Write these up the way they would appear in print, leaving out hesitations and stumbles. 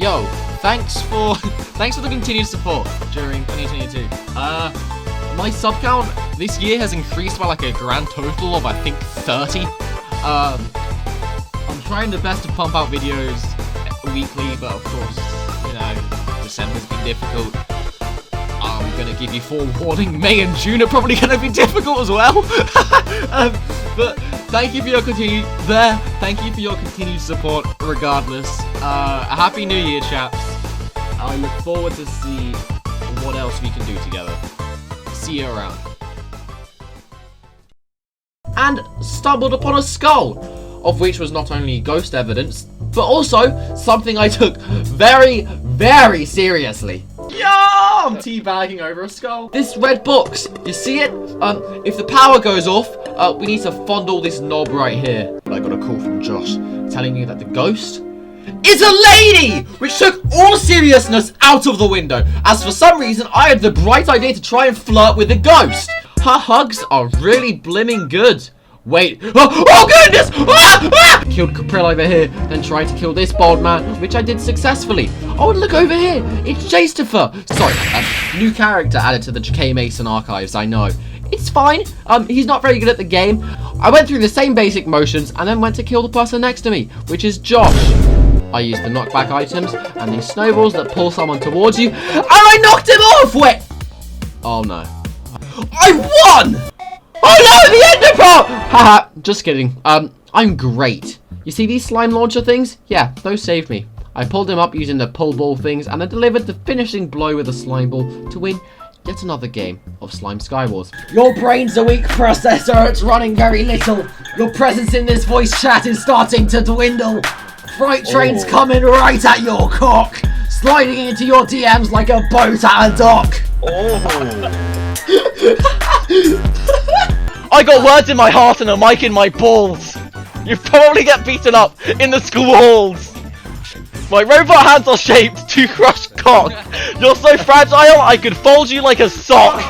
Yo, thanks for the continued support during 2022. My sub count this year has increased by like a grand total of I think 30. I'm trying the best to pump out videos weekly, but of course, you know, December's been difficult. I'm gonna give you forewarning, May and June are probably gonna be difficult as well. But thank you for your continued support regardless. A happy new year, chaps. I look forward to see what else we can do together. See you around. And stumbled upon a skull, of which was not only ghost evidence, but also something I took very, very seriously. Yo! I'm teabagging over a skull. This red box, you see it? If the power goes off, we need to fondle this knob right here. I got a call from Josh telling me that the ghost is a lady! Which took all seriousness out of the window, as for some reason I had the bright idea to try and flirt with the ghost. Her hugs are really blimming good. Wait, oh goodness! Killed Caprill over here, then tried to kill this bald man, which I did successfully. Oh, and look over here, it's JkaeMaeson. Sorry, new character added to the JkaeMaeson archives, I know. It's fine, he's not very good at the game. I went through the same basic motions and then went to kill the person next to me, which is Josh. I used the knockback items and these snowballs that pull someone towards you, and I knocked him off! Wait! Oh no. I won! Oh no, the ender pearl! Haha, just kidding. I'm great. You see these slime launcher things? Yeah, those saved me. I pulled him up using the pull ball things and then delivered the finishing blow with a slime ball to win yet another game of Slime Skywars. Your brain's a weak processor, it's running very little. Your presence in this voice chat is starting to dwindle. Freight trains coming right at your cock, sliding into your DMs like a boat at a dock. I got words in my heart and a mic in my balls. You probably get beaten up in the school halls. My robot hands are shaped to crush cock. You're so fragile, I could fold you like a sock.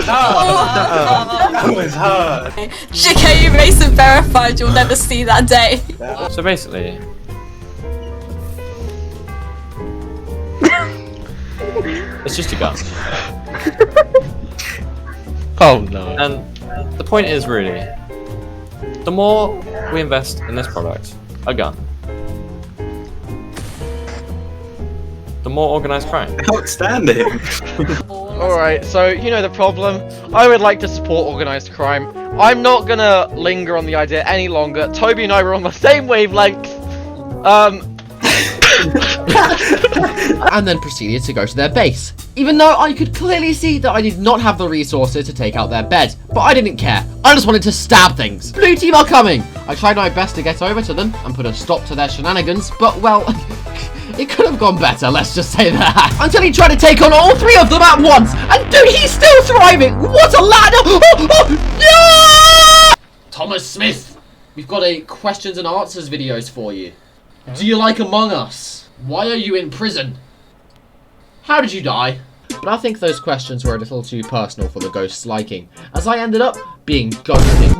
That was hard. JkaeMaeson verified, you'll never see that day. So basically, it's just a gun. Oh no. And the point is really, the more we invest in this product, a gun, the more organized crime. Outstanding. Alright, so you know the problem. I would like to support organized crime. I'm not gonna linger on the idea any longer. Toby and I were on the same wavelength. And then proceeded to go to their base. Even though I could clearly see that I did not have the resources to take out their bed. But I didn't care. I just wanted to stab things. Blue team are coming. I tried my best to get over to them and put a stop to their shenanigans, but well, it could have gone better, let's just say that. Until he tried to take on all three of them at once. And dude, he's still thriving. What a lad. Yeah! Thomas Smith, we've got a questions and answers videos for you. Do you like Among Us? Why are you in prison? How did you die? But I think those questions were a little too personal for the ghost's liking, as I ended up being ghosted.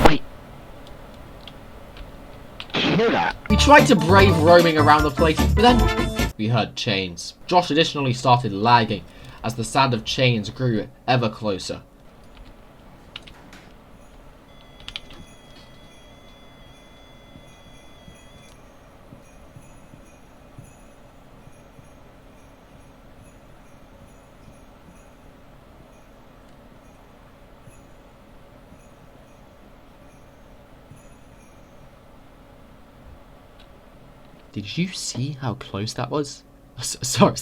Wait. Did you hear that? We tried to brave roaming around the place, but then we heard chains. Josh additionally started lagging as the sound of chains grew ever closer. Did you see how close that was? Sorry.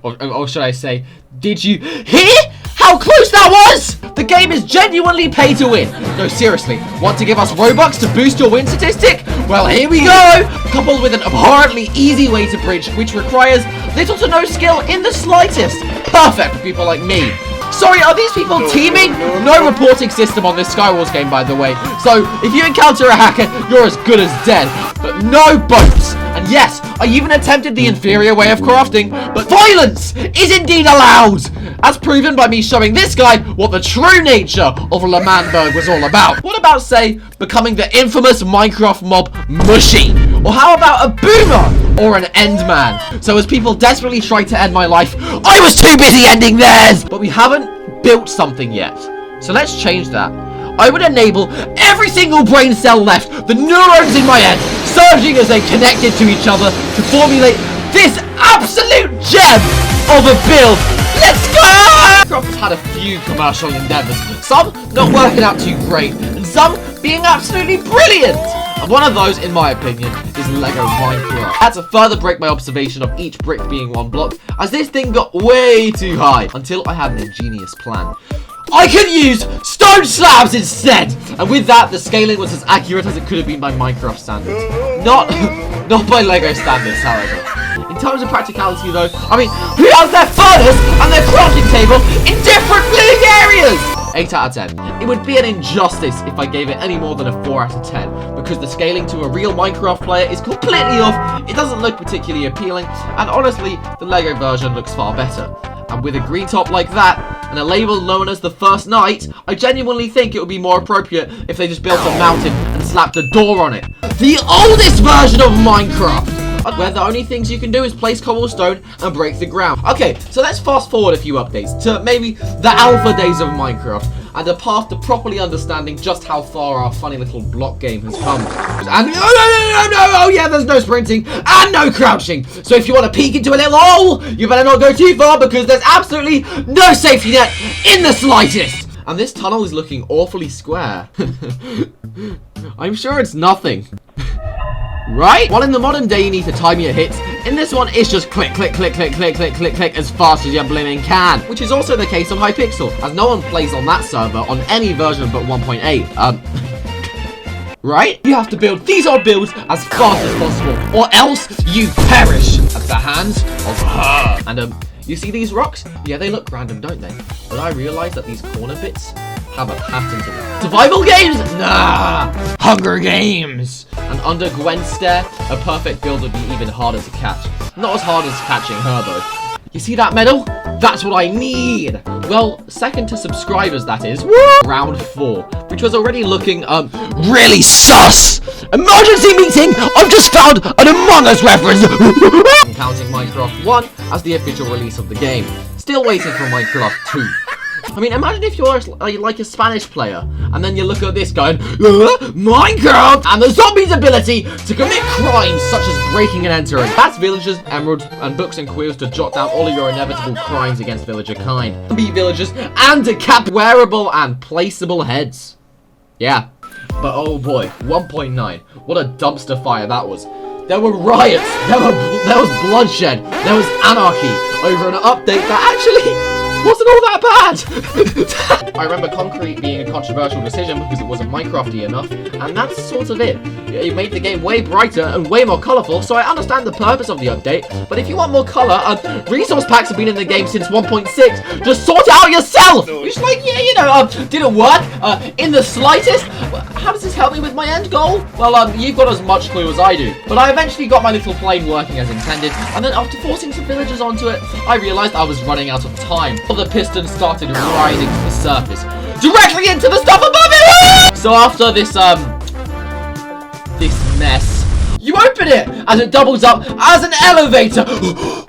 Or should I say, did you hear how close that was? The game is genuinely pay to win. No, seriously, want to give us Robux to boost your win statistic? Well, here we go. Coupled with an abhorrently easy way to bridge, which requires little to no skill in the slightest. Perfect for people like me. Sorry, are these people teaming? No reporting system on this Skywars game, by the way. So, if you encounter a hacker, you're as good as dead. But no boats. And yes, I even attempted the inferior way of crafting, but violence is indeed allowed, as proven by me showing this guy what the true nature of Lemanberg was all about. What about, say, becoming the infamous Minecraft mob Mushy? Or how about a boomer or an endman? So as people desperately tried to end my life, I was too busy ending theirs! But we haven't built something yet, so let's change that. I would enable every single brain cell left, the neurons in my head, surging as they connected to each other to formulate this absolute gem of a build. Let's go! Minecraft has had a few commercial endeavors, some not working out too great, and some being absolutely brilliant. And one of those, in my opinion, is Lego Minecraft. I had to further break my observation of each brick being one block, as this thing got way too high, until I had an ingenious plan. I could use stone slabs instead! And with that, the scaling was as accurate as it could have been by Minecraft standards. Not by Lego standards, however. In terms of practicality though, I mean, who has their furnace and their crafting table in different living areas? 8 out of 10. It would be an injustice if I gave it any more than a 4 out of 10, because the scaling to a real Minecraft player is completely off, it doesn't look particularly appealing, and honestly, the Lego version looks far better. And with a green top like that, and a label known as the First Night, I genuinely think it would be more appropriate if they just built a mountain and slapped a door on it. The oldest version of Minecraft, where the only things you can do is place cobblestone and break the ground. Okay, so let's fast forward a few updates to maybe the alpha days of Minecraft, and a path to properly understanding just how far our funny little block game has come. And no, oh yeah, there's no sprinting and no crouching. So if you want to peek into a little hole, you better not go too far, because there's absolutely no safety net in the slightest. And this tunnel is looking awfully square. I'm sure it's nothing. Right? While in the modern day you need to time your hits, in this one it's just click, click, click, click, click, click, click, click as fast as you blimmin' can. Which is also the case on Hypixel, as no one plays on that server on any version but 1.8. Right? You have to build these odd builds as fast as possible, or else you perish at the hands of her. And you see these rocks? Yeah, they look random, don't they? But I realized that these corner bits have a pattern to them. Survival games? Nah! Hunger Games! And under Gwen's stare, a perfect build would be even harder to catch. Not as hard as catching her though. You see that medal? That's what I need! Well, second to subscribers, that is. Woo! Round 4, which was already looking, really sus! Emergency meeting! I've just found an Among Us reference! I'm counting Minecraft 1 as the official release of the game. Still waiting for Minecraft 2. I mean, imagine if you're like a Spanish player, and then you look at this going, Minecraft, and the zombies' ability to commit crimes such as breaking and entering. That's villagers, emeralds, and books and quills to jot down all of your inevitable crimes against villager kind. Beat villagers, and to cap wearable and placeable heads. Yeah, but oh boy, 1.9, what a dumpster fire that was. There were riots, there was bloodshed, there was anarchy over an update that actually wasn't all that bad! I remember Concrete being a controversial decision because it wasn't Minecrafty enough, and that's sort of it. It made the game way brighter and way more colourful, so I understand the purpose of the update, but if you want more colour, resource packs have been in the game since 1.6, just sort it out yourself! It's like, yeah, you know, did it work? In the slightest? How does this help me with my end goal? Well, you've got as much clue as I do. But I eventually got my little plane working as intended, and then after forcing some villagers onto it, I realised I was running out of time. The piston started rising to the surface, directly into the stuff above it! So after this mess, you open it, as it doubles up as an elevator.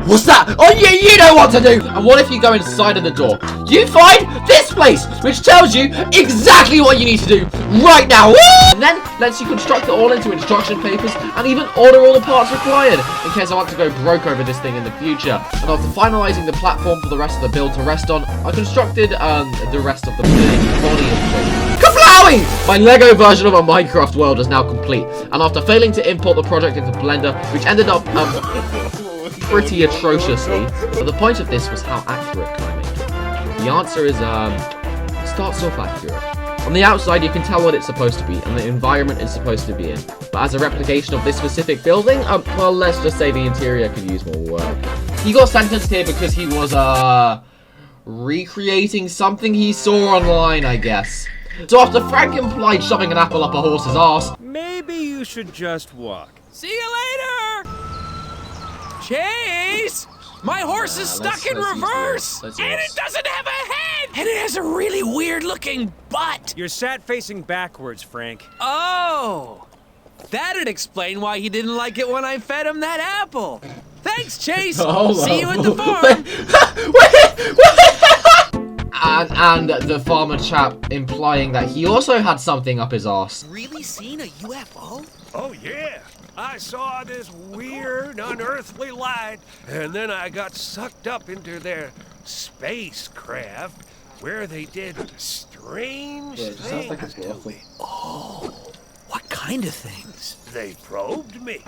What's that? Oh yeah, you know what to do! And what if you go inside of the door? You find this place, which tells you exactly what you need to do right now. And then lets you construct it all into instruction papers and even order all the parts required in case I want to go broke over this thing in the future. And after finalizing the platform for the rest of the build to rest on, I constructed the rest of the body of the Kablowing! My Lego version of a Minecraft world is now complete, and after failing to import the project into Blender, which ended up pretty atrociously, but the point of this was how accurate can I make it? The answer is it starts off accurate. On the outside you can tell what it's supposed to be and the environment it's supposed to be in, but as a replication of this specific building, well, let's just say the interior could use more work. He got sentenced here because he was recreating something he saw online, I guess. So after Frank implied shoving an apple up a horse's ass, maybe you should just walk. See you later! Chase! My horse is stuck in reverse! And it doesn't have a head! And it has a really weird looking butt! You're sat facing backwards, Frank. Oh! That'd explain why he didn't like it when I fed him that apple! Thanks, Chase! See you at the farm! And the farmer chap implying that he also had something up his arse. Really seen a UFO? Oh, yeah. I saw this weird, unearthly light, and then I got sucked up into their spacecraft, where they did strange things to me. Oh, what kind of things? They probed me.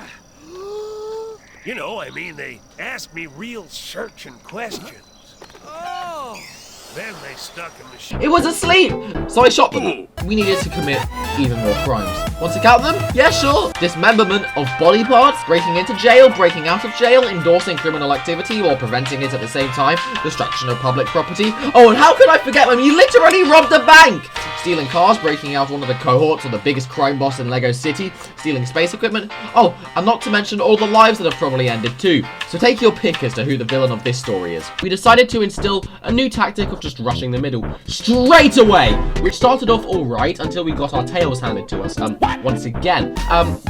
You know, I mean, they asked me real searching questions. Oh! Then they stuck a machine. It was asleep! So I shot them. We needed to commit even more crimes. Want to count them? Yeah, sure. Dismemberment of body parts, breaking into jail, breaking out of jail, endorsing criminal activity or preventing it at the same time, destruction of public property. Oh, and how could I forget when you literally robbed a bank? Stealing cars, breaking out one of the cohorts of the biggest crime boss in Lego City, stealing space equipment. Oh, and not to mention all the lives that have probably ended too. So take your pick as to who the villain of this story is. We decided to instill a new tactic of just rushing the middle straight away, which started off alright until we got our tails handed to us once again.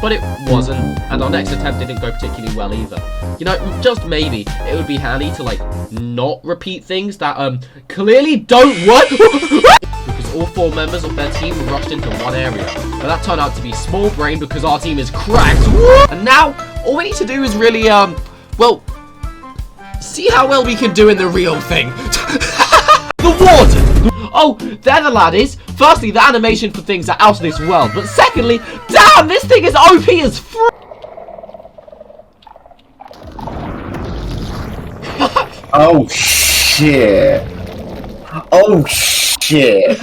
But it wasn't, and our next attempt didn't go particularly well either. You know, just maybe it would be handy to like not repeat things that clearly don't work. Because all 4 members of their team rushed into one area. But that turned out to be small brain because our team is cracked. And now, all we need to do is really, well, see how well we can do in the real thing. The warden! Oh, there the lad is. Firstly, the animation for things are out of this world. But secondly, damn, this thing is OP as Oh, shit. Oh, shit.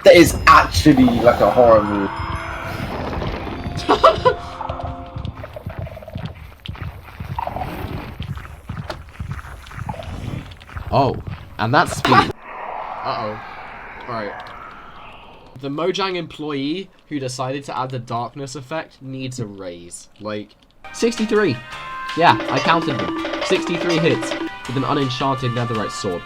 That is actually like a horror movie. Oh, and that's speed. Uh-oh. Right. The Mojang employee who decided to add the darkness effect needs a raise. Like, 63. Yeah, I counted them. 63 hits with an unenchanted netherite sword.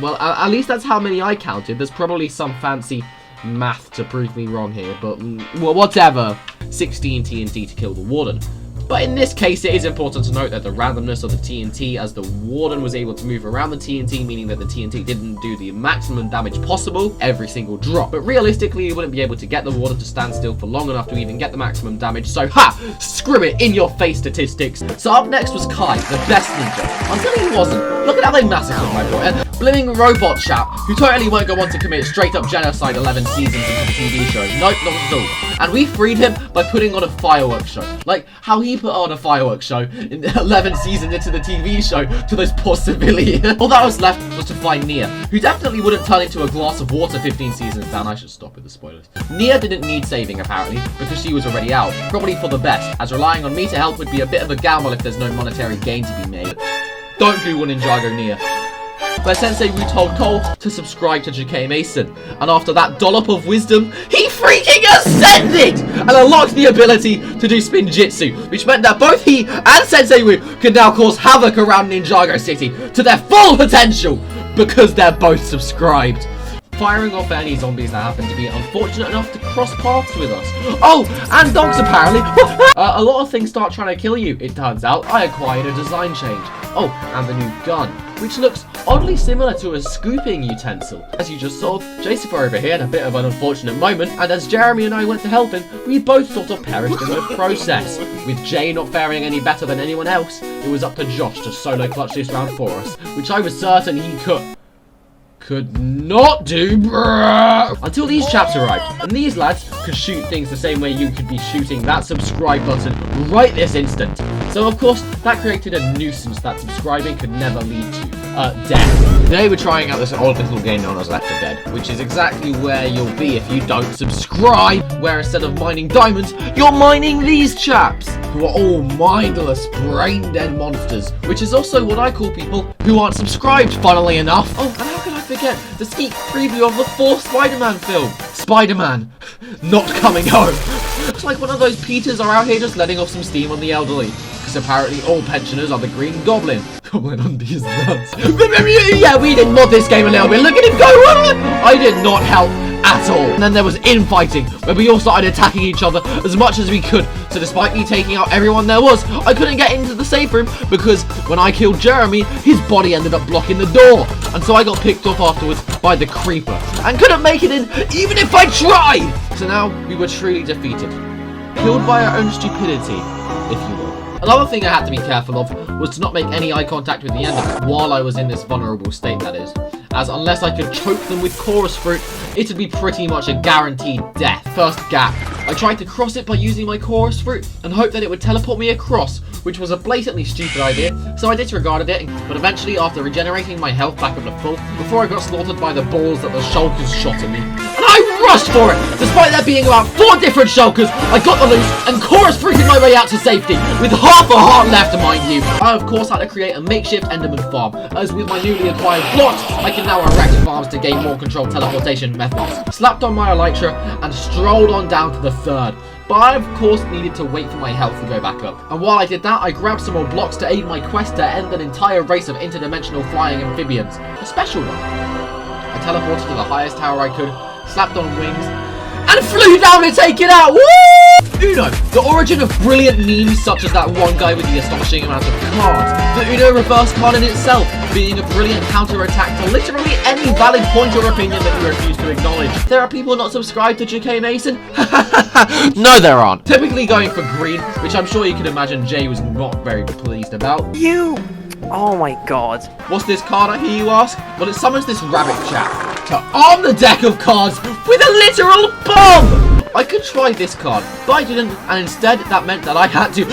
Well, at least that's how many I counted. There's probably some fancy math to prove me wrong here, but, well, whatever. 16 TNT to kill the warden. But in this case, it is important to note that the randomness of the TNT, as the warden was able to move around the TNT, meaning that the TNT didn't do the maximum damage possible every single drop. But realistically, you wouldn't be able to get the warden to stand still for long enough to even get the maximum damage, so ha! Screw it, in your face statistics. So up next was Kai, the best ninja. Until he wasn't. Look at how they massacred my boy. And blimming robot chap, who totally won't go on to commit straight up genocide 11 seasons into the TV show. Nope, not at all. And we freed him by putting on a fireworks show. Like, how he put on a fireworks show in 11 seasons into the TV show to those poor civilians. All that was left was to find Nia, who definitely wouldn't turn into a glass of water 15 seasons down. I should stop with the spoilers. Nia didn't need saving, apparently, because she was already out. Probably for the best, as relying on me to help would be a bit of a gamble if there's no monetary gain to be made. Don't Google Ninjago Nia. Where Sensei Wu told Cole to subscribe to JkaeMaeson, and after that dollop of wisdom, he freaking ascended and unlocked the ability to do spin jitsu, which meant that both he and Sensei Wu could now cause havoc around Ninjago City to their full potential because they're both subscribed. Firing off any zombies that happen to be unfortunate enough to cross paths with us. Oh, and dogs apparently. A lot of things start trying to kill you, it turns out. I acquired a design change. Oh, and the new gun, which looks oddly similar to a scooping utensil. As you just saw, Jason over here had a bit of an unfortunate moment, and as Jeremy and I went to help him, we both sort of perished in the process. With Jay not faring any better than anyone else, it was up to Josh to solo clutch this round for us, which I was certain he could not do, bruh. Until these chaps arrived, and these lads could shoot things the same way you could be shooting that subscribe button right this instant. So of course, that created a nuisance that subscribing could never lead to death. Today we're trying out this old little game known as Left 4 Dead, which is exactly where you'll be if you don't subscribe, where instead of mining diamonds, you're mining these chaps, who are all mindless, brain-dead monsters, which is also what I call people who aren't subscribed, funnily enough. Oh, and how can I forget the sneak preview of the 4th Spider-Man film? Spider-Man not coming home. Looks like one of those Peters are out here just letting off some steam on the elderly. Because apparently all pensioners are the Green Goblin. Goblin undies nuts. Yeah, we did mod this game a little bit. Look at him go! I did not help at all. And then there was infighting, where we all started attacking each other as much as we could. So despite me taking out everyone there was, I couldn't get into the safe room because when I killed Jeremy, his body ended up blocking the door. And so I got picked off afterwards by the creeper and couldn't make it in even if I tried. So now we were truly defeated. Killed by our own stupidity, if you will. Another thing I had to be careful of was to not make any eye contact with the enemy while I was in this vulnerable state, that is. As unless I could choke them with chorus fruit, it would be pretty much a guaranteed death. First gap. I tried to cross it by using my chorus fruit and hoped that it would teleport me across, which was a blatantly stupid idea, so I disregarded it, but eventually after regenerating my health back up to full, before I got slaughtered by the balls that the shulkers shot at me, and I rushed for it! Despite there being about 4 different shulkers, I got the loot and chorus fruited my way out to safety, with half a heart left, mind you. I of course had to create a makeshift Enderman farm, as with my newly acquired blocks, I can now erect farms to gain more controlled teleportation methods. Slapped on my elytra and strolled on down to the 3rd. But I of course needed to wait for my health to go back up. And while I did that, I grabbed some more blocks to aid my quest to end an entire race of interdimensional flying amphibians. A special one. I teleported to the highest tower I could, slapped on wings, and flew down to take it out! Woo! Uno, the origin of brilliant memes such as that one guy with the astonishing amount of cards. The Uno reverse card in itself being a brilliant counter-attack to literally any valid point or opinion that you refuse to acknowledge. There are people not subscribed to JkaeMaeson? No, there aren't. Typically going for green, which I'm sure you can imagine Jay was not very pleased about. You! Oh my god. What's this card, I hear you ask? Well, it summons this rabbit chap to arm the deck of cards with a literal bomb! I could try this card, but I didn't, and instead that meant that I had to...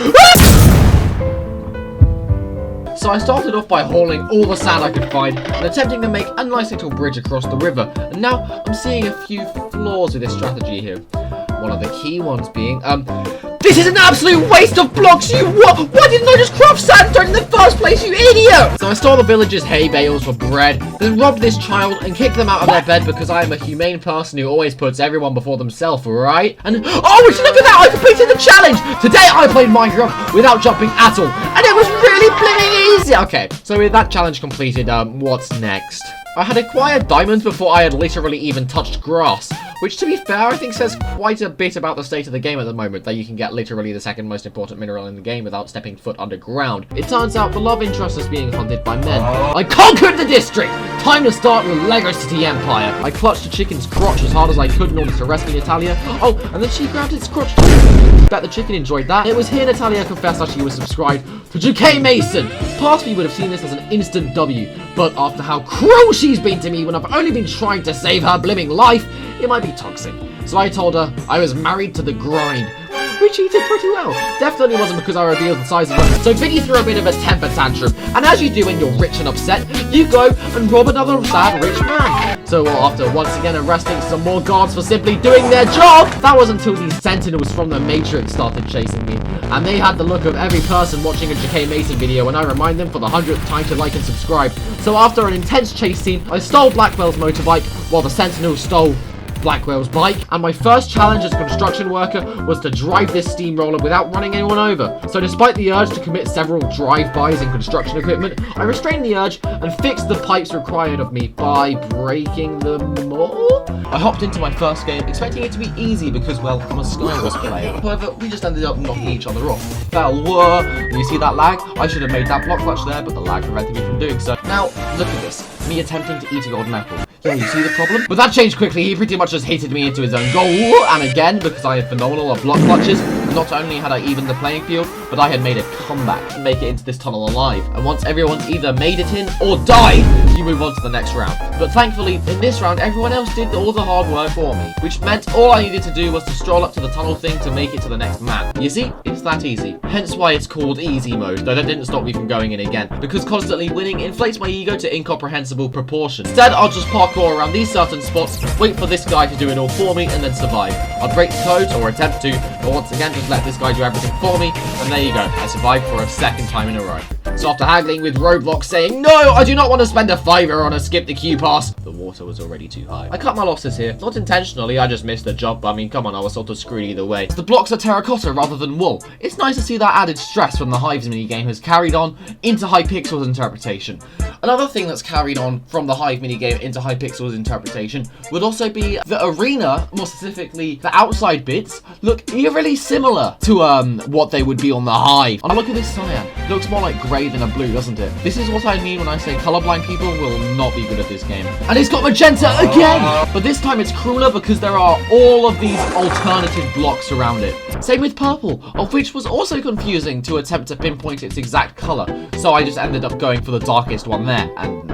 So I started off by hauling all the sand I could find and attempting to make a nice little bridge across the river. And now I'm seeing a few flaws with this strategy here. One of the key ones being, this is an absolute waste of blocks, you what? Why didn't I just craft sandstone in the first place, you idiot? So I stole the villagers' hay bales for bread, then robbed this child and kicked them out of their bed because I am a humane person who always puts everyone before themselves, right? And, oh, would you look at that, I completed the challenge! Today I played Minecraft without jumping at all, and it was really blimmin' easy! Okay, so with that challenge completed, what's next? I had acquired diamonds before I had literally even touched grass, which to be fair I think says quite a bit about the state of the game at the moment, that you can get literally the 2nd most important mineral in the game without stepping foot underground. It turns out the love interest is being hunted by men. I conquered the district! Time to start the Lego City Empire. I clutched the chicken's crotch as hard as I could in order to rescue Natalia. Oh, and then she grabbed its crotch too. Bet the chicken enjoyed that. It was here Natalia confessed that she was subscribed to JkaeMaeson. Past me would have seen this as an instant W, but after how cruel she's been to me when I've only been trying to save her blimming life, it might be toxic. So I told her I was married to the grind, which he did pretty well. Definitely wasn't because I revealed the size of her. So Vinny threw a bit of a temper tantrum, and as you do when you're rich and upset, you go and rob another sad rich man. So after once again arresting some more guards for simply doing their job, that was until these sentinels from the Matrix started chasing me. And they had the look of every person watching a JkaeMaeson video when I remind them for the 100th time to like and subscribe. So after an intense chase scene, I stole Blackwell's motorbike while the sentinels stole Blackwell's bike, and my first challenge as a construction worker was to drive this steamroller without running anyone over. So despite the urge to commit several drive-bys in construction equipment, I restrained the urge and fixed the pipes required of me by breaking them all. I hopped into my first game expecting it to be easy because, well, I'm a Skywars player. However, we just ended up knocking each other off. Fell, you see that lag? I should have made that block clutch there, but the lag prevented me from doing so. Now, look at this. Me attempting to eat a golden apple. Yeah, you see the problem? But that changed quickly. He pretty much just hated me into his own goal. And again, because I had phenomenal at block clutches, not only had I evened the playing field, but I had made a comeback and make it into this tunnel alive. And once everyone's either made it in or died, you move on to the next round. But thankfully, in this round, everyone else did all the hard work for me, which meant all I needed to do was to stroll up to the tunnel thing to make it to the next map. You see, it's that easy. Hence why it's called easy mode, though that didn't stop me from going in again, because constantly winning inflates my ego to incomprehensible proportions. Instead, I'll just parkour around these certain spots, wait for this guy to do it all for me, and then survive. I'll break the code, or attempt to, but once again, just let this guy do everything for me, and there you go. I survived for a 2nd time in a row. So after haggling with Roblox saying, no, I do not want to spend a $5 on a skip the queue pass, the water was already too high. I cut my losses here. Not intentionally, I just missed the jump. I mean, come on, I was sort of screwed either way. The blocks are terracotta rather than wool. It's nice to see that added stress from the Hives minigame has carried on into Hypixel's interpretation. Another thing that's carried on from the Hive minigame into Hypixel's interpretation would also be the arena, more specifically the outside bits, look eerily similar to what they would be on the Hive. And look at this cyan. It looks more like grey than a blue, doesn't it? This is what I mean when I say colorblind people will not be good at this game. And it's got magenta again! But this time it's crueler because there are all of these alternative blocks around it. Same with purple, of which was also confusing to attempt to pinpoint its exact color. So I just ended up going for the darkest one there, and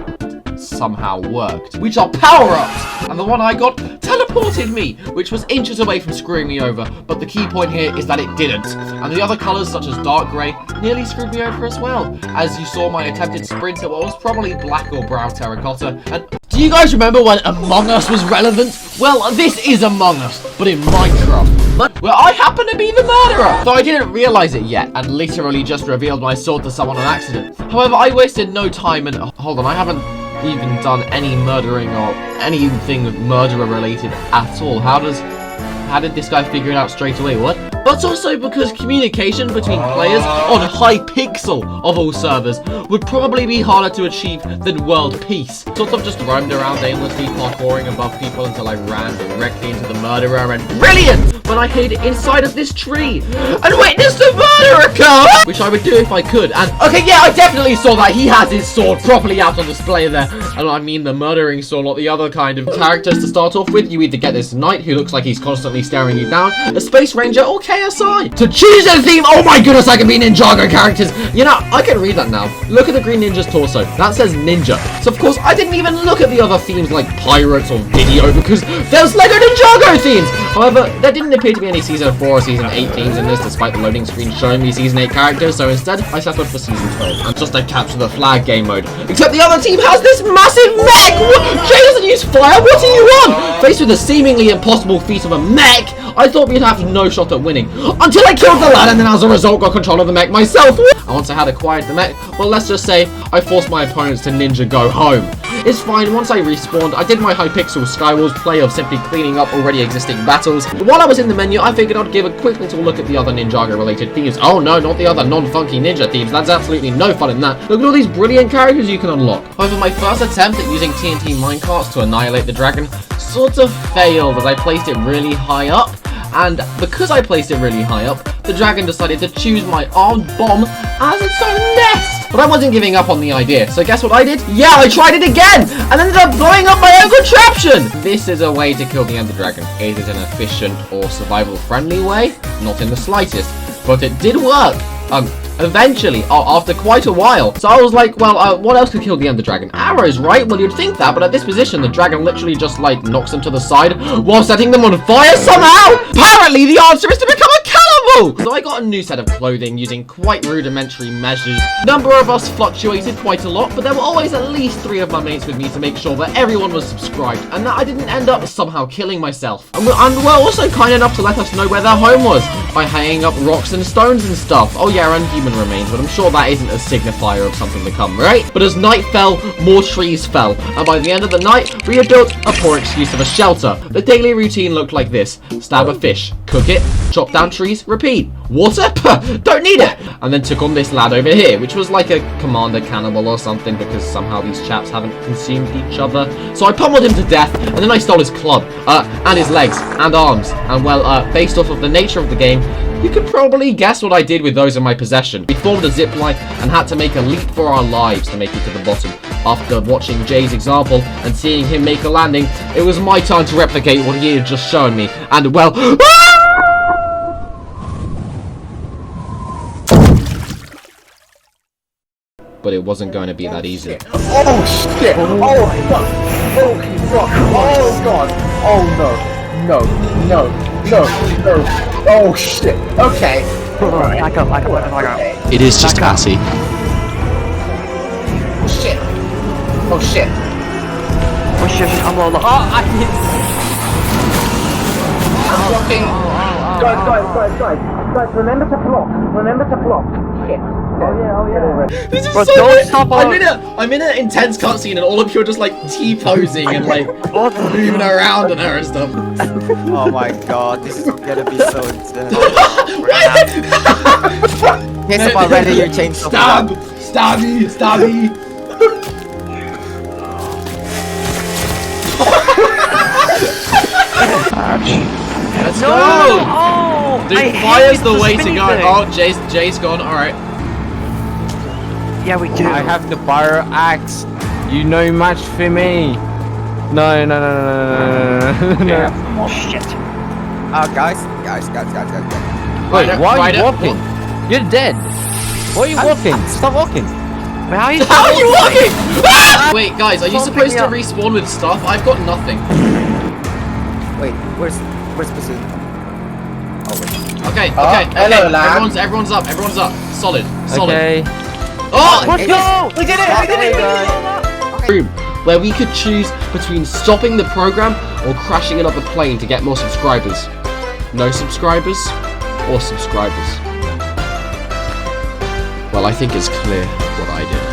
somehow worked. Which are power-ups! And the one I got teleported me, which was inches away from screwing me over. But the key point here is that it didn't. And the other colors, such as dark grey, nearly screwed me over as well. As you saw my attempted sprint, it was probably black or brown terracotta. And do you guys remember when Among Us was relevant? Well, this is Among Us, but in Minecraft. Well, I happen to be the murderer! Though I didn't realize it yet, and literally just revealed my sword to someone on accident. However, I wasted no time and... hold on, I haven't even done any murdering or anything murderer related at all. How did this guy figure it out straight away? What? But also because communication between players on Hypixel of all servers would probably be harder to achieve than world peace. Sort of just roamed around aimlessly parkouring above people until I ran directly into the murderer and brilliant! When I hid inside of this tree and witnessed the murderer come! Which I would do if I could. And okay, yeah, I definitely saw that he has his sword properly out on display there. And I mean the murdering sword, not the other kind of characters to start off with. You either get this knight who looks like he's constantly staring you down, a space ranger, or KSI. To choose a theme, oh my goodness, I can be Ninjago characters. You know, I can read that now. Look at the green ninja's torso. That says ninja. So of course, I didn't even look at the other themes like pirates or video because there's Lego Ninjago themes. However, there didn't appear to be any Season 4 or Season 8 themes in this, despite the loading screen showing me Season 8 characters, so instead, I settled for Season 12, and just a capture the flag game mode. Except the other team has this massive mech! Jay doesn't use fire, what are you on? Faced with the seemingly impossible feat of a mech, I thought we'd have no shot at winning, until I killed the lad and then as a result got control of the mech myself. And once I had acquired the mech, well, let's just say, I forced my opponents to ninja go home. It's fine, once I respawned, I did my Hypixel Skywars play of simply cleaning up already existing battles. But while I was in the menu, I figured I'd give a quick little look at the other Ninjago related themes. Oh no, not the other non-funky ninja themes, that's absolutely no fun in that. Look at all these brilliant characters you can unlock. However, my first attempt at using TNT minecarts to annihilate the dragon sort of failed as I placed it really high up. And because I placed it really high up, the dragon decided to choose my armed bomb as its own nest. But I wasn't giving up on the idea, so guess what I did? Yeah, I tried it again, and ended up blowing up my own contraption! This is a way to kill the Ender Dragon. Is it an efficient or survival-friendly way? Not in the slightest, but it did work. Eventually, after quite a while. So I was like, well, what else could kill the Ender Dragon? Arrows, right? Well, you'd think that, but at this position, the dragon literally just, like, knocks them to the side while setting them on fire somehow! Apparently, the answer is to become a cannibal! So I got a new set of clothing using quite rudimentary measures. Number of us fluctuated quite a lot, but there were always at least 3 of my mates with me to make sure that everyone was subscribed, and that I didn't end up somehow killing myself. And were also kind enough to let us know where their home was, by hanging up rocks and stones and stuff. Oh yeah, and human remains, but I'm sure that isn't a signifier of something to come, right? But as night fell, more trees fell, and by the end of the night, we had built a poor excuse of a shelter. The daily routine looked like this: stab a fish, cook it, chop down trees, repeat. Water? Don't need it! And then took on this lad over here, which was like a commander cannibal or something, because somehow these chaps haven't consumed each other. So I pummeled him to death, and then I stole his club, and his legs, and arms. And well, based off of the nature of the game, you could probably guess what I did with those in my possession. We formed a zip line and had to make a leap for our lives to make it to the bottom. After watching Jay's example and seeing him make a landing, it was my turn to replicate what he had just shown me. And well... But it wasn't going to be that easy. Oh shit! Oh fuck! Holy fuck! Oh god! Oh no! No! No! No! No! Oh shit! Okay. Back up. It is just Cassie. Shit! Oh shit! Oh shit, I'm all up. I'm blocking. Guys, remember to block. Remember to block. Shit. This is Bro, so don't weird. stop I'm in an intense cutscene and all of you are just like T-posing and like moving around on her and stuff. Oh my god, this is gonna be so intense. Here's about ready your chainsaw. Stab! Stabby! Stabby! Let's go! Oh, Dude, I fire's hate the this way to spinny go. thing. Oh, Jay's gone. Alright. Yeah, we do. I have the pyro axe. You no match for me. No. Oh shit. Oh, guys. Wait, why are you Ryder, walking? You're dead. Why are you walking? Stop walking. How are you? How are you walking? Ah! Wait, guys, are you Stop supposed to picking respawn with stuff? I've got nothing. Wait, where's Bassoon? Oh, wait. Okay. hello, lad. Everyone's up. Solid. Okay. Oh! Let's go! We did it! Room where we could choose between stopping the program or crashing another plane to get more subscribers. No subscribers or subscribers. Well, I think it's clear what I did.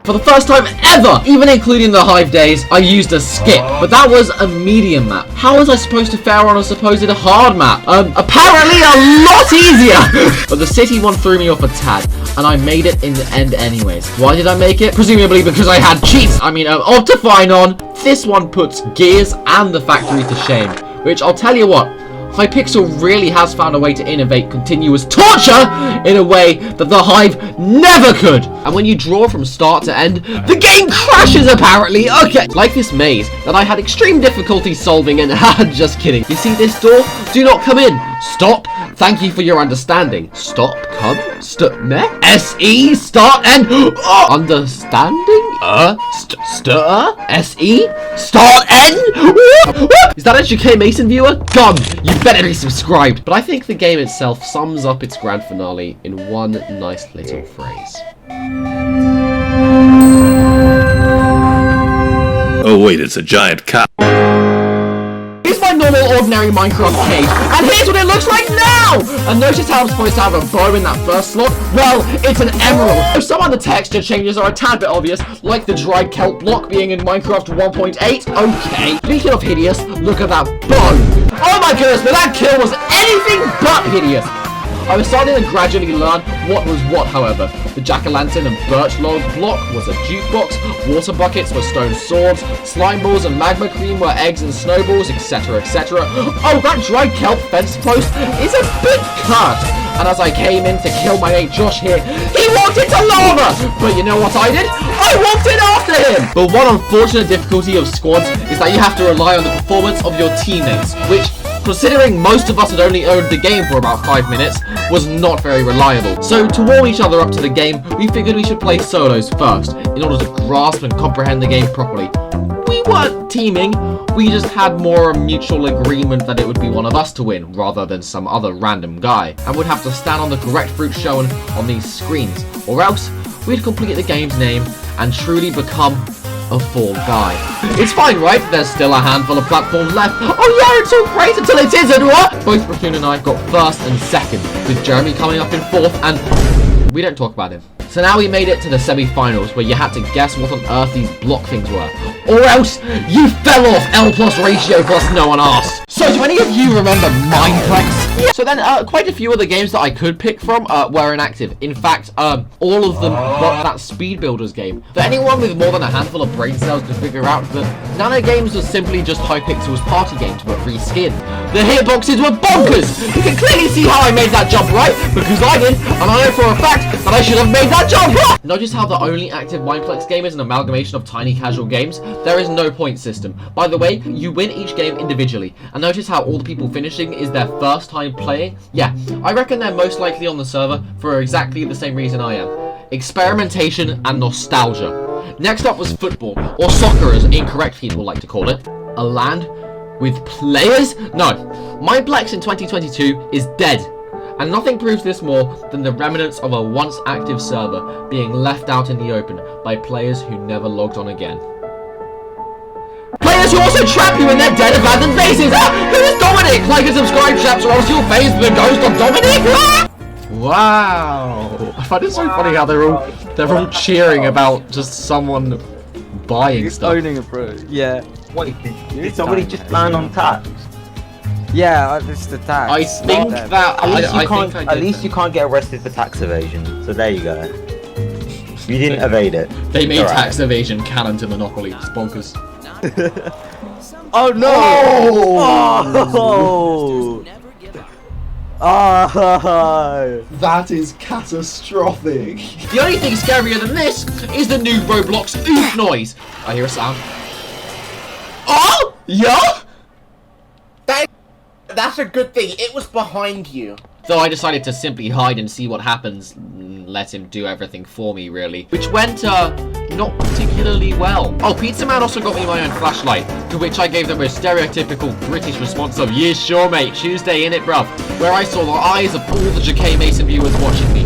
For the first time ever, even including the Hive days, I used a skip, but that was a medium map. How was I supposed to fare on a supposed hard map? Apparently a lot easier! But the city one threw me off a tad, and I made it in the end anyways. Why did I make it? Presumably because I had cheats. Optifine on. This one puts Gears and the factory to shame, which I'll tell you what, Hypixel really has found a way to innovate continuous torture in a way that the Hive never could. And when you draw from start to end, the game crashes apparently. Okay, like this maze that I had extreme difficulty solving and just kidding. You see this door? Do not come in. Stop. Thank you for your understanding. Stop, come, S-E, start, and understanding? S-E, start, and is that a JkaeMaeson viewer? Gone! You better be subscribed. But I think the game itself sums up its grand finale in one nice little phrase. Oh wait, it's a giant cow. Here's my normal, ordinary Minecraft cave, and here's what it looks like now! And notice how I'm supposed to have a bow in that first slot? Well, it's an emerald. Some of the texture changes are a tad bit obvious, like the dried kelp block being in Minecraft 1.8. Okay. Speaking of hideous, look at that bow. Oh my goodness, but that kill was anything but hideous. I was starting to gradually learn what was what, however. The jack-o'-lantern and birch log block was a jukebox, water buckets were stone swords, slime balls and magma cream were eggs and snowballs, etc, etc. Oh, that dried kelp fence post is a bit cut. And as I came in to kill my mate Josh here, he walked into lava! But you know what I did? I walked in after him! But one unfortunate difficulty of squads is that you have to rely on the performance of your teammates, which, considering most of us had only owned the game for about 5 minutes, was not very reliable. So to warm each other up to the game, we figured we should play solos first, in order to grasp and comprehend the game properly. We weren't teaming, we just had more mutual agreement that it would be one of us to win, rather than some other random guy, and would have to stand on the correct fruit shown on these screens, or else we'd complete the game's name and truly become a Fall Guy. It's fine, right? There's still a handful of platforms left. Oh yeah, it's all great until it isn't, what? Both Raccoon and I got first and second, with Jeremy coming up in fourth, and we don't talk about him. So now we made it to the semi-finals, where you had to guess what on earth these block things were. Or else, you fell off L plus ratio plus no one asked. So do any of you remember Mineplex? So then, quite a few of the games that I could pick from were inactive. In fact, all of them but that Speed Builders game. For anyone with more than a handful of brain cells to figure out that none of games was simply just Hypixel's party games but reskinned. The hitboxes were bonkers! You can clearly see how I made that jump, right? Because I did, and I know for a fact that I should have made that jump! Notice how the only active Mineplex game is an amalgamation of tiny casual games? There is no point system. By the way, you win each game individually. And notice how all the people finishing is their first time playing? Yeah, I reckon they're most likely on the server for exactly the same reason I am. Experimentation and nostalgia. Next up was football, or soccer as incorrect people like to call it. A land with players? No, Mineplex in 2022 is dead. And nothing proves this more than the remnants of a once active server being left out in the open by players who never logged on again. Players players who also trap you in their dead abandoned bases. Who is Dominic? Like and subscribe, chaps, or else you'll face the ghost of Dominic. Wow. I find it so funny how they're all cheering about just someone buying stuff. Owning a pro. Yeah. Wait, did somebody just land on tax? Yeah, it's the tax. I think that At least you can't get arrested for tax evasion. So there you go. You didn't evade it. They made tax evasion canon to Monopoly. It's bonkers. Oh no! Oh! That is catastrophic. The only thing scarier than this is the new Roblox oof noise. I hear a sound. Oh! Yeah? That's a good thing. It was behind you. So I decided to simply hide and see what happens. Let him do everything for me, really. Which went, not particularly well. Oh, Pizza Man also got me my own flashlight, to which I gave the most stereotypical British response of, "Yeah, sure, mate, Tuesday, innit, bruv?" Where I saw the eyes of all the JkaeMaeson viewers watching me.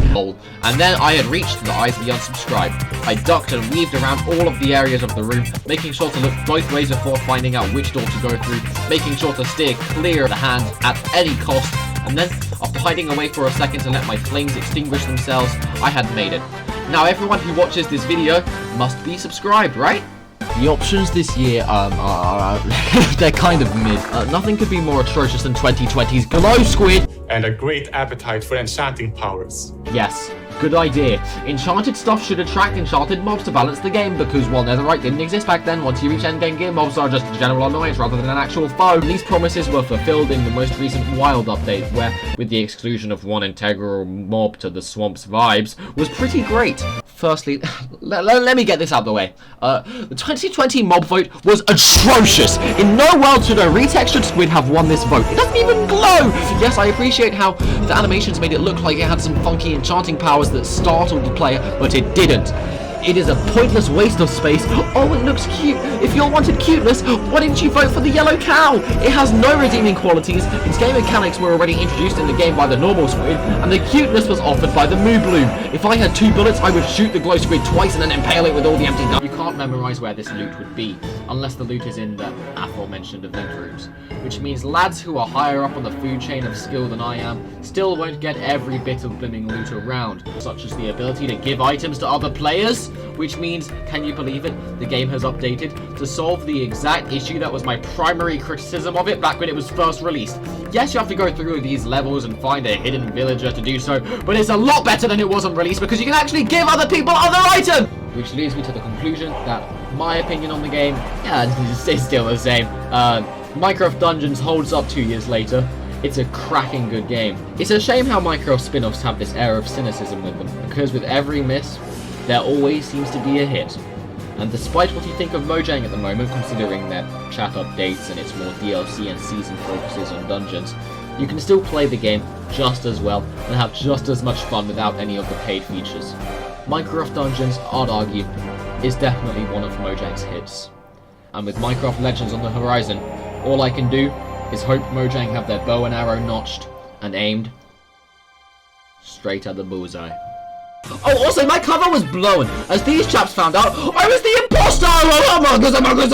And then I had reached the eyes of the unsubscribed. I ducked and weaved around all of the areas of the room, making sure to look both ways before finding out which door to go through, making sure to steer clear of the hand at any cost. And then, after hiding away for a second to let my flames extinguish themselves, I had made it. Now everyone who watches this video must be subscribed, right? The options this year are they're kind of mid. Nothing could be more atrocious than 2020's Glow Squid. And a great appetite for enchanting powers. Yes, good idea. Enchanted stuff should attract enchanted mobs to balance the game, because while Netherite didn't exist back then, once you reach endgame gear, mobs are just a general annoyance rather than an actual foe. These promises were fulfilled in the most recent Wild update, where, with the exclusion of one integral mob to the swamp's vibes, was pretty great. Firstly, let me get this out of the way. The 2020 mob vote was atrocious. In no world should a retextured squid have won this vote. It doesn't even glow! Yes, I appreciate how the animations made it look like it had some funky enchanting powers that startled the player, but it didn't. It is a pointless waste of space. Oh, it looks cute. If you all wanted cuteness, why didn't you vote for the yellow cow? It has no redeeming qualities. Its game mechanics were already introduced in the game by the normal squid, and the cuteness was offered by the moo bloom. If I had 2 bullets, I would shoot the glow squid twice and then impale it with all the empty guns. You can't memorize where this loot would be, unless the loot is in the aforementioned event rooms. Which means lads who are higher up on the food chain of skill than I am still won't get every bit of blimming loot around, such as the ability to give items to other players. Which means, can you believe it, the game has updated to solve the exact issue that was my primary criticism of it back when it was first released. Yes, you have to go through these levels and find a hidden villager to do so, but it's a lot better than it was on release because you can actually give other people other items! Which leads me to the conclusion that my opinion on the game, it's still the same. Minecraft Dungeons holds up 2 years later. It's a cracking good game. It's a shame how Minecraft spin-offs have this air of cynicism with them, because with every miss, there always seems to be a hit. And despite what you think of Mojang at the moment, considering their chat updates and its more DLC and season focuses on dungeons, you can still play the game just as well and have just as much fun without any of the paid features. Minecraft Dungeons, I'd argue, is definitely one of Mojang's hits. And with Minecraft Legends on the horizon, all I can do is hope Mojang have their bow and arrow notched and aimed straight at the bullseye. Oh, also, my cover was blown. As these chaps found out, I was the imposter!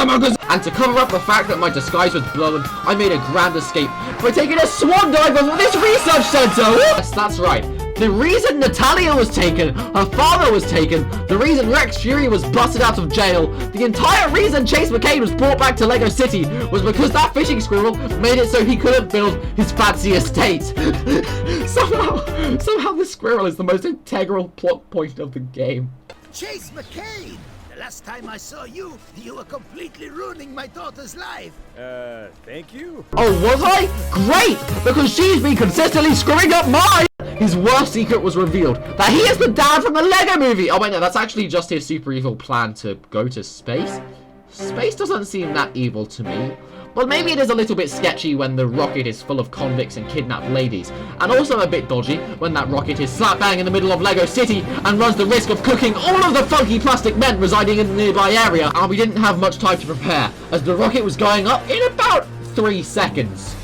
Among Us! And to cover up the fact that my disguise was blown, I made a grand escape by taking a swan dive over this research center! Yes, that's right. The reason Natalia was taken, her father was taken, the reason Rex Fury was busted out of jail, the entire reason Chase McCain was brought back to Lego City was because that fishing squirrel made it so he couldn't build his fancy estate. Somehow this squirrel is the most integral plot point of the game. Chase McCain! The last time I saw you, you were completely ruining my daughter's life. Thank you. Oh, was I? Great! Because she's been consistently screwing up mine! His worst secret was revealed, that he is the dad from the Lego movie! Oh wait, no, that's actually just his super evil plan to go to space? Space doesn't seem that evil to me. But maybe it is a little bit sketchy when the rocket is full of convicts and kidnapped ladies. And also a bit dodgy when that rocket is slap bang in the middle of Lego City and runs the risk of cooking all of the funky plastic men residing in the nearby area. And we didn't have much time to prepare, as the rocket was going up in about 3 seconds.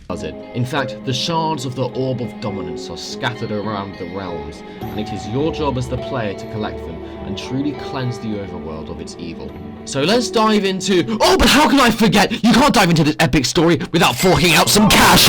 does it. In fact, the shards of the Orb of Dominance are scattered around the realms, and it is your job as the player to collect them and truly cleanse the overworld of its evil. So let's dive into... Oh, but how can I forget? You can't dive into this epic story without forking out some cash!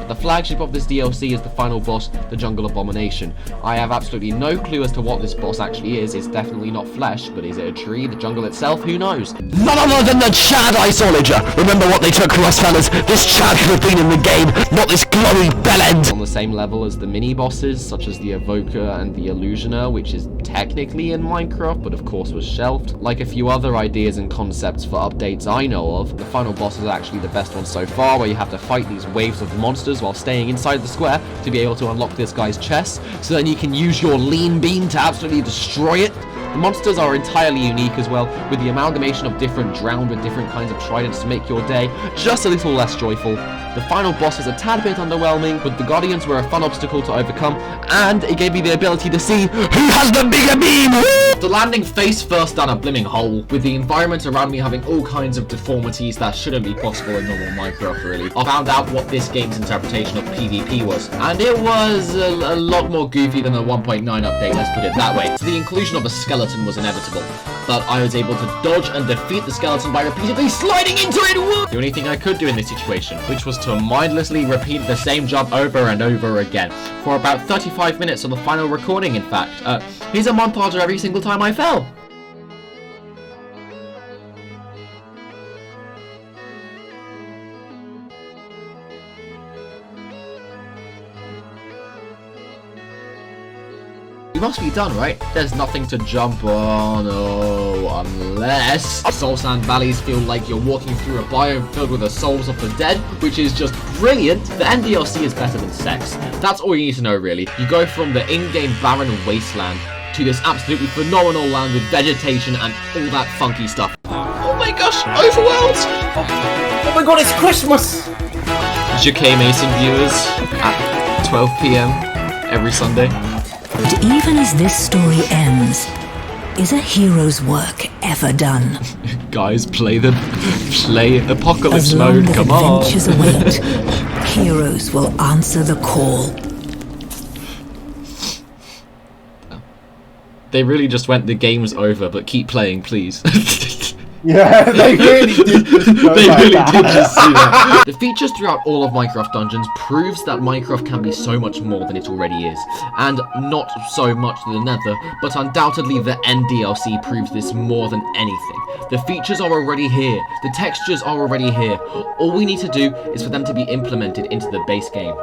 The flagship of this DLC is the final boss, the Jungle Abomination. I have absolutely no clue as to what this boss actually is. It's definitely not flesh, but is it a tree? The jungle itself? Who knows? None other than the Chad Isolager! Remember what they took from us, fellas? This Chad could have been in the game, not this glowy bellend! On the same level as the mini-bosses, such as the Evoker and the Illusioner, which is technically in Minecraft, but of course was shelved. Like a few other ideas and concepts for updates I know of, the final boss is actually the best one so far, where you have to fight these waves of monsters while staying inside the square to be able to unlock this guy's chest, so then you can use your lean beam to absolutely destroy it. The monsters are entirely unique as well, with the amalgamation of different drowned with different kinds of tridents to make your day just a little less joyful. The final boss is a tad bit underwhelming, but the Guardians were a fun obstacle to overcome, and it gave me the ability to see who has the bigger beam! The landing face first down a blimming hole, with the environment around me having all kinds of deformities that shouldn't be possible in normal Minecraft really. I found out what this game's interpretation of PvP was, and it was a lot more goofy than the 1.9 update, let's put it that way. So the inclusion of a skeleton was inevitable, but I was able to dodge and defeat the skeleton by repeatedly sliding into it. The only thing I could do in this situation, which was to mindlessly repeat the same job over and over again, for about 35 minutes of the final recording in fact. Here's a montage of every single time I fell. You must be done, right? There's nothing to jump on, unless Soul Sand Valleys feel like you're walking through a biome filled with the souls of the dead, which is just brilliant. The end DLC is better than sex. That's all you need to know, really. You go from the in-game barren wasteland to this absolutely phenomenal land with vegetation and all that funky stuff. Oh my gosh, overwhelmed! Oh my god, it's Christmas! JkaeMaeson viewers at 12 PM every Sunday. But even as this story ends, is a hero's work ever done? Guys, play apocalypse as long mode, as come on! adventures await, heroes will answer the call. They really just went, the game's over, but keep playing, please. Yeah, they really did just go They like really that. did just see that. The features throughout all of Minecraft Dungeons proves that Minecraft can be so much more than it already is. And not so much the Nether, but undoubtedly the end DLC proves this more than anything. The features are already here, the textures are already here. All we need to do is for them to be implemented into the base game.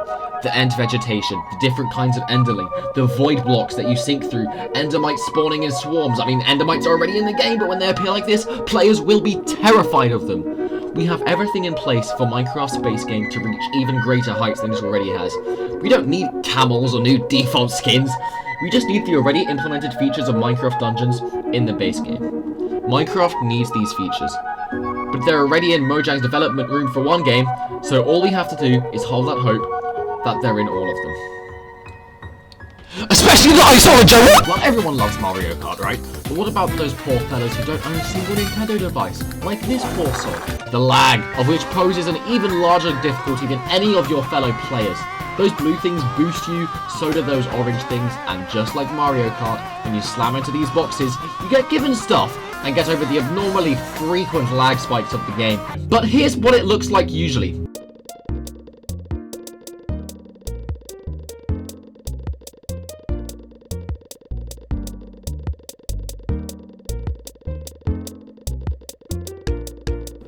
The end vegetation, the different kinds of enderling, the void blocks that you sink through, endermites spawning in swarms. I mean, endermites are already in the game, but when they appear like this, players will be terrified of them. We have everything in place for Minecraft's base game to reach even greater heights than it already has. We don't need camels or new default skins. We just need the already implemented features of Minecraft Dungeons in the base game. Minecraft needs these features, but they're already in Mojang's development room for one game, so all we have to do is hold out hope that they're in all of them. Especially the Isolager! Well, everyone loves Mario Kart, right? But what about those poor fellas who don't own a single Nintendo device? Like this poor soul. The lag, of which poses an even larger difficulty than any of your fellow players. Those blue things boost you, so do those orange things, and just like Mario Kart, when you slam into these boxes, you get given stuff, and get over the abnormally frequent lag spikes of the game. But here's what it looks like usually.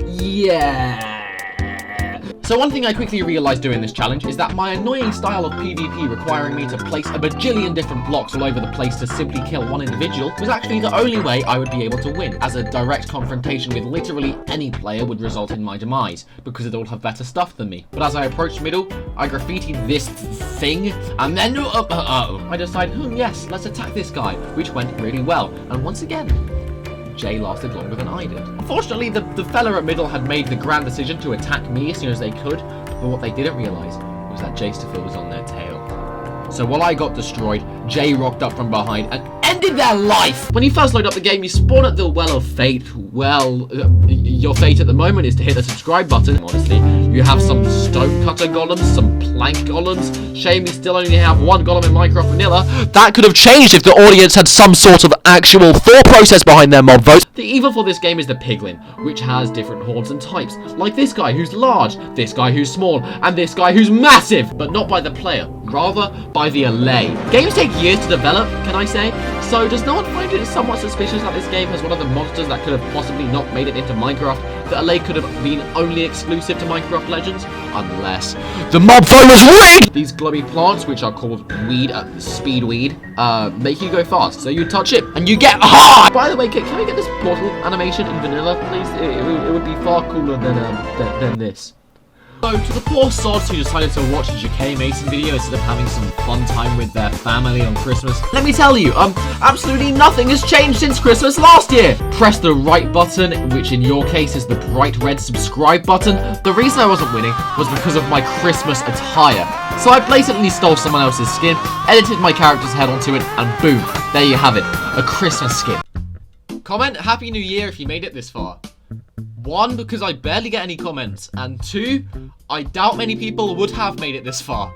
Yeah. So one thing I quickly realised doing this challenge is that my annoying style of PvP requiring me to place a bajillion different blocks all over the place to simply kill one individual was actually the only way I would be able to win, as a direct confrontation with literally any player would result in my demise, because they'd all have better stuff than me. But as I approached middle, I graffitied this thing, and then I decided, yes, let's attack this guy, which went really well, and once again, Jay lasted longer than I did. Unfortunately, the fella at middle had made the grand decision to attack me as soon as they could, but what they didn't realise was that Jay still was on their tail. So while I got destroyed, Jay rocked up from behind and ended their life! When you first load up the game, you spawn at the Well of Fate. Well, Your fate at the moment is to hit the subscribe button. Honestly, you have some stone cutter golems, some plank golems. Shame we still only have one golem in Minecraft Vanilla. That could have changed if the audience had some sort of actual thought process behind their mob votes. The evil for this game is the piglin, which has different hordes and types, like this guy who's large, this guy who's small, and this guy who's massive, but not by the player, rather by the allay. Games take years to develop, can I say? So does no one find it somewhat suspicious that this game has one of the monsters that could have possibly not made it into Minecraft? The allay could have been only exclusive to Minecraft Legends, unless the mob vote was rigged! These glowy plants, which are called weed, speed weed, make you go fast. So you touch it and you get hard! By the way, can we get this portal animation in vanilla, please? It would be far cooler than this. So, to the poor sods who decided to watch a JkaeMaeson video instead of having some fun time with their family on Christmas, let me tell you, absolutely nothing has changed since Christmas last year! Press the right button, which in your case is the bright red subscribe button. The reason I wasn't winning was because of my Christmas attire. So I blatantly stole someone else's skin, edited my character's head onto it, and boom, there you have it, a Christmas skin. Comment Happy New Year if you made it this far. 1, because I barely get any comments, and 2, I doubt many people would have made it this far.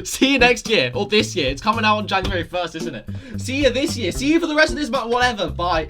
See you next year, or this year. It's coming out on January 1st, isn't it? See you this year. See you for the rest of this month, whatever. Bye.